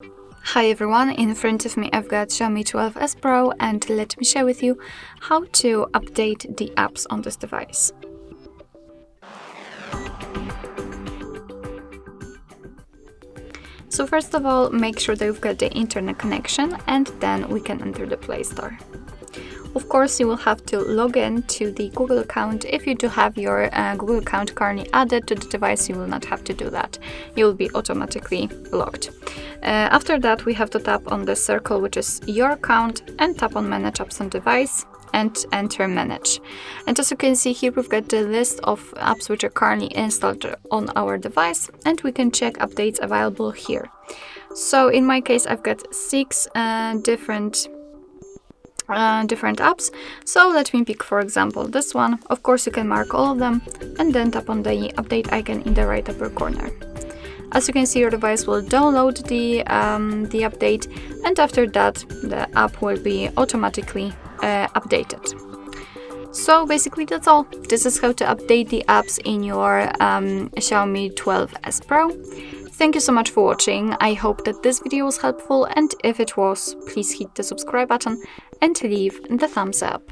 Hi everyone, in front of me I've got Xiaomi 12S Pro and let me share with you how to update the apps on this device. So first of all, make sure that you've got the internet connection and then we can enter the Play Store. Of course, you will have to log in to the Google account. If you do have your Google account currently added to the device, you will not have to do that. You will be automatically logged. After that, we have to tap on the circle, which is your account, and tap on Manage Apps on Device and enter Manage. And as you can see here, we've got the list of apps which are currently installed on our device, and we can check updates available here. So in my case, I've got 6 different apps. So let me pick, for example, this one. Of course, you can mark all of them and then tap on the update icon in the right upper corner. As you can see, your device will download the update, and after that the app will be automatically updated. So basically that's all. This is how to update the apps in your Xiaomi 12S Pro. Thank you so much for watching. I hope that this video was helpful, and if it was, please hit the subscribe button and leave the thumbs up.